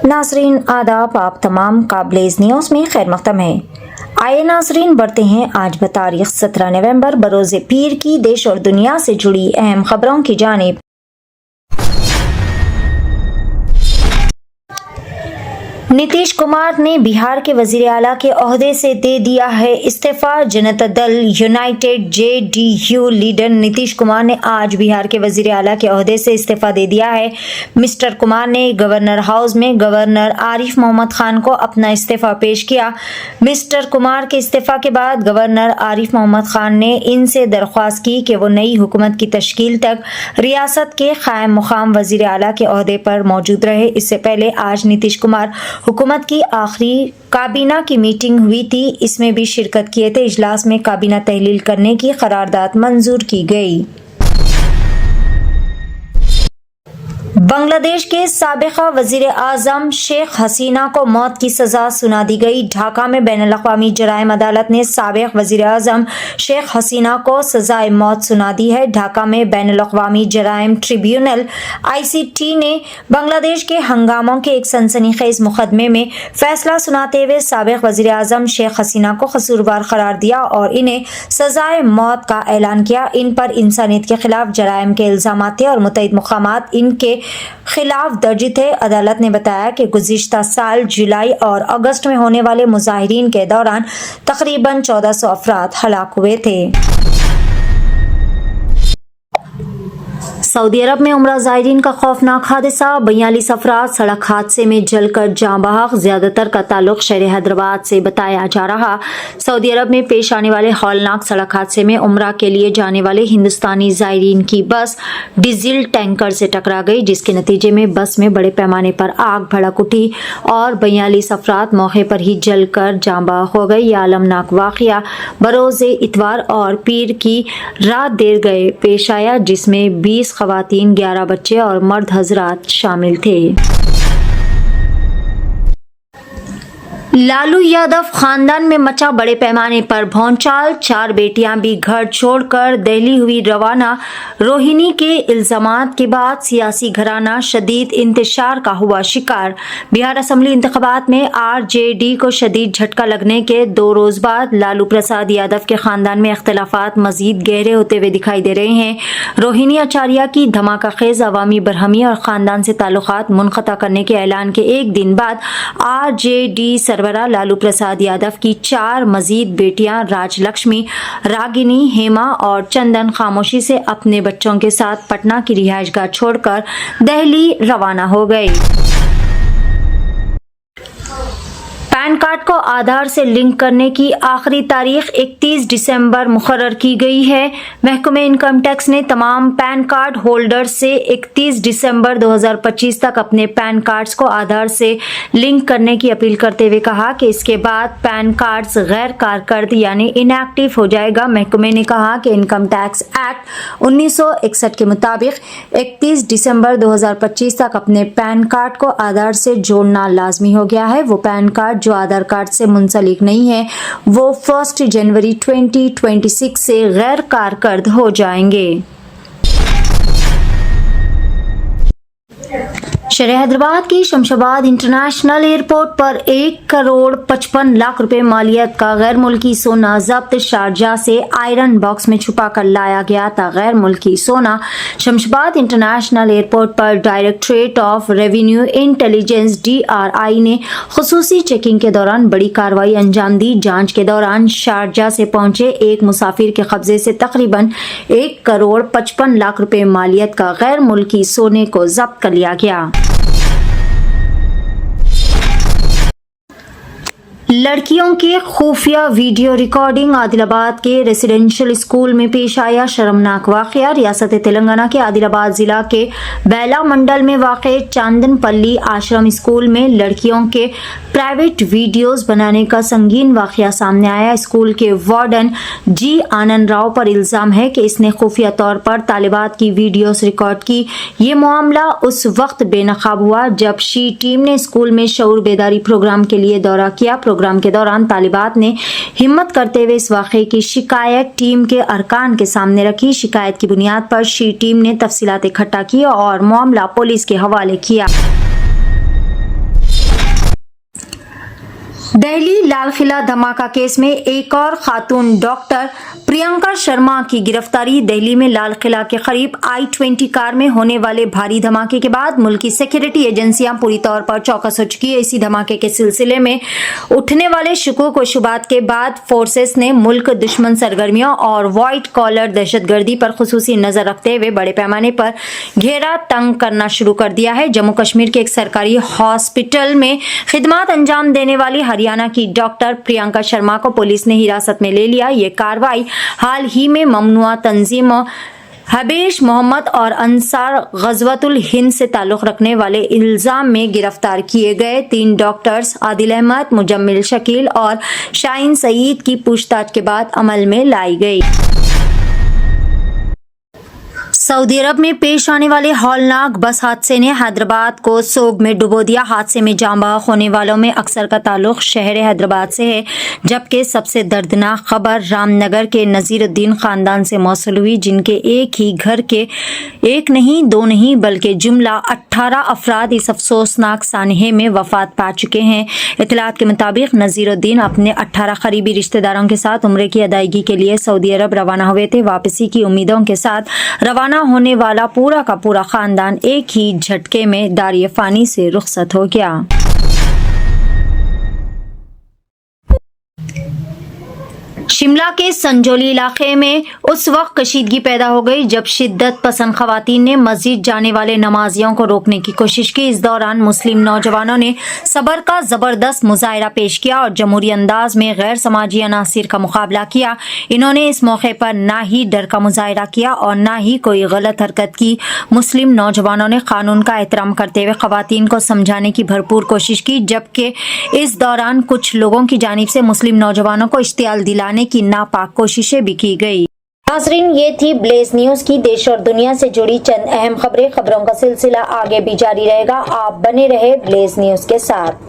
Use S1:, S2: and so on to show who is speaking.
S1: नाजरीन आदाब, आप तमाम का ब्लेज न्यूज़ में खैर मक़दम है। आइए नाजरीन बढ़ते हैं आज बतारीख 17 नवंबर बरोज़ पीर की देश और दुनिया से जुड़ी अहम खबरों की जानिब। नीतीश कुमार ने बिहार के वजीर आला के ओहदे से दे दिया है इस्तीफा। Janata Dal United JDU leader Nitish Kumar ने आज बिहार के वजीर आला के ओहदे से इस्तीफा दे दिया है। मिस्टर कुमार ने गवर्नर हाउस में गवर्नर आरिफ मोहम्मद खान को अपना इस्तीफा पेश किया। मिस्टर कुमार के इस्तीफा के बाद गवर्नर आरिफ मोहम्मद खान ने इनसे दरख्वास्त की कि वो नई हुकूमत की तश्कील तक रियासत के कायम मुकाम वजीर आला के ओहदे पर मौजूद रहे। इससे पहले आज नीतीश कुमार हुकूमत की आखिरी काबीना की मीटिंग हुई थी, इसमें भी शिरकत किए थे। इजलास में काबीना तहलील करने की करारदाद मंजूर की गई। बांग्लादेश के साबिका वजीर आजम शेख हसीना को मौत की सजा सुना दी गई। ढाका में बैनुल अक़वामी जराइम अदालत ने साबिक वजीर आजम शेख हसीना को सजाए मौत सुना दी है। ढाका में बैनुल अक़वामी जराइम ट्रिब्यूनल ICT ने बांग्लादेश के हंगामों के एक सनसनीखेज मुकदमे में फैसला सुनाते हुए साबिक वजीर आजम शेख हसीना को कसूरवार करार दिया और इन्हें सजाए मौत का ऐलान किया। इन पर इंसानियत के खिलाफ जराइम के इल्जाम थे और मुतअद्दिद मुक़ामात इनके खिलाफ दर्ज थे। अदालत ने बताया कि गुज़िश्ता साल जुलाई और अगस्त में होने वाले मुजाहिरीन के दौरान तकरीबन 1400 अफराद हलाक हुए थे। सऊदी अरब में उम्रा ज़ायरीन का खौफनाक हादसा, 42 अफराद सड़क हादसे में जलकर जाँ बहक। ज्यादातर का ताल्लुक शहर हैदराबाद से बताया जा रहा। सऊदी अरब में पेश आने वाले हौलनाक सड़क हादसे में उम्रा के लिए जाने वाले हिंदुस्तानी ज़ायरीन की बस डीजल टैंकर से टकरा गई, जिसके नतीजे में बस में बड़े पैमाने पर आग भड़क उठी और 42 अफराद मौके पर ही जलकर जाँ बहक हो गए। यह अलमनाक वाक़या बरोज़े इतवार और पीर की रात देर गए पेश आया, जिसमें 20 ख़वातीन, 11 बच्चे और मर्द हज़रात शामिल थे। लालू यादव खानदान में मचा बड़े पैमाने पर भौंचाल, 4 बेटियां भी घर छोड़कर दिल्ली हुई रवाना। रोहिणी के इल्जामात के बाद सियासी घराना शदीद इंतशार का हुआ शिकार। बिहार असेंबली इंतखाबात में RJD को शदीद झटका लगने के 2 रोज बाद लालू प्रसाद यादव के खानदान में इख्तलाफात मजीद गहरे होते हुए दिखाई दे रहे हैं। रोहिणी आचार्य की धमाका खेज अवामी बरहमी और खानदान से ताल्लुकात मुनक़ता करने के ऐलान के एक दिन बाद RJD लालू प्रसाद यादव की 4 मजीद बेटियां राजलक्ष्मी, रागिनी, हेमा और चंदन खामोशी से अपने बच्चों के साथ पटना की रिहाइशगाह छोड़कर दिल्ली रवाना हो गए। पैन कार्ड को आधार से लिंक करने की आखिरी तारीख 31 दिसंबर मुकर्रर की गई है। महकमे इनकम टैक्स ने तमाम पैन कार्ड होल्डर से 31 दिसंबर 2025 तक अपने पैन कार्ड्स को आधार से लिंक करने की अपील करते हुए कहा कि इसके बाद पैन कार्ड्स गैर कारकर्द यानी इनएक्टिव हो जाएगा। महकमे ने कहा कि इनकम टैक्स एक्ट 1961 के मुताबिक 31 दिसंबर 2025 तक अपने पैन कार्ड को आधार से जोड़ना लाजमी हो गया है। वो पैन कार्ड जो आधार कार्ड से मुंसलिक नहीं है वो 1 जनवरी 2026 से गैर कारकर्द हो जाएंगे। शहर हैदराबाद की शमशाबाद इंटरनेशनल एयरपोर्ट पर 1,55,00,000 रुपए मालियत का गैर मुल्की सोना जब्त। शारजाह से आयरन बॉक्स में छुपा कर लाया गया था गैर मुल्की सोना। शमशाबाद इंटरनेशनल एयरपोर्ट पर directorate of revenue intelligence DRI ने खुसूसी चेकिंग के दौरान बड़ी कार्रवाई अंजाम दी। जांच के दौरान शारजाह से पहुंचे एक मुसाफिर के कब्जे से तकरीबन 1,55,00,000 रुपए मालियत का गैर मुल्की सोने को जब्त कर लिया गया। लड़कियों के खुफिया वीडियो रिकॉर्डिंग, आदिलाबाद के रेसिडेंशियल स्कूल में पेश आया शर्मनाक वाकया। रियासत तेलंगाना के आदिलाबाद जिला के बैला मंडल में वाक़े चांदनपल्ली आश्रम स्कूल में लड़कियों के प्राइवेट वीडियोस बनाने का संगीन वाकया सामने आया। स्कूल के वार्डन G आनंद राव पर इल्जाम है कि इसने खुफिया तौर पर तालिबात की वीडियोस रिकॉर्ड की। ये मामला उस वक्त बेनकाब हुआ जब शी टीम ने स्कूल में शऊर बेदारी प्रोग्राम के लिए दौरा किया। प्रोग्राम के दौरान तालिबात ने हिम्मत करते हुए इस वाक़े की शिकायत टीम के अरकान के सामने रखी। शिकायत की बुनियाद पर शी टीम ने तफसीलात इकट्ठा की और मामला पुलिस के हवाले किया। दिल्ली लाल किला धमाका केस में एक और खातून डॉक्टर प्रियंका शर्मा की गिरफ्तारी। दिल्ली में लाल किला के करीब I-20 कार में होने वाले भारी धमाके के बाद मुल्की सिक्योरिटी एजेंसियां पूरी तौर पर चौकस हो चुकी है। इसी धमाके के सिलसिले में उठने वाले शुकूक व शुबात के बाद फोर्सेस ने मुल्क दुश्मन सरगर्मियों और व्हाइट कॉलर दहशतगर्दी पर खुसूसी नजर रखते हुए बड़े पैमाने पर घेरा तंग करना शुरू कर दिया है। जम्मू कश्मीर के एक सरकारी हॉस्पिटल में खिदमत अंजाम देने वाली हरियाणा की डॉक्टर प्रियंका शर्मा को पुलिस ने हिरासत में ले लिया। ये कार्रवाई हाल ही में ममनुआ तंजीम हबीश मोहम्मद और अंसार गजवतुल हिंद से ताल्लुक रखने वाले इल्जाम में गिरफ्तार किए गए 3 डॉक्टर्स आदिल अहमद, मुजम्मिल शकील और शाहीन सईद की पूछताछ के बाद अमल में लाई गई। सऊदी अरब में पेश आने वाले हौलनाक बस हादसे ने हैदराबाद को सोग में डुबो दिया। हादसे में जाँ बहक होने वालों में अक्सर का ताल्लुक शहर हैदराबाद से है, जबकि सबसे दर्दनाक खबर रामनगर के नजीरुद्दीन खानदान से मौसूल हुई, जिनके एक ही घर के एक नहीं, 2 नहीं बल्कि जुमला 18 अफराद इस अफसोसनाक सानहे में वफात पा चुके हैं। इत्तलात के मुताबिक नजीरुद्दीन अपने 18 करीबी रिश्तेदारों के साथ उम्रे की अदायगी के लिए सऊदी अरब रवाना हुए थे। वापसी की उम्मीदों के साथ रवाना होने वाला पूरा का पूरा खानदान एक ही झटके में दारिए फानी से रुखसत हो गया। शिमला के संजौली इलाके में उस वक्त कशीदगी पैदा हो गई जब शिद्दत पसंद खवातीन ने मस्जिद जाने वाले नमाजियों को रोकने की कोशिश की। इस दौरान मुस्लिम नौजवानों ने सब्र का जबरदस्त मुजाहिरा पेश किया और जमहूरी अंदाज में गैर समाजी अनासिर का मुकाबला किया। इन्होंने इस मौके पर ना ही डर का मुजाहिरा किया और ना ही कोई गलत हरकत की। मुस्लिम नौजवानों ने कानून का एहतराम करते हुए खवातीन को समझाने की भरपूर कोशिश की, जबकि इस दौरान कुछ लोगों की जानिब से मुस्लिम नौजवानों को इश्तियाल दिलाने की नापाक कोशिशें भी की गई। नाज़रीन, ये थी ब्लेज न्यूज की देश और दुनिया से जुड़ी चंद अहम खबरें। खबरों का सिलसिला आगे भी जारी रहेगा। आप बने रहे ब्लेज न्यूज के साथ।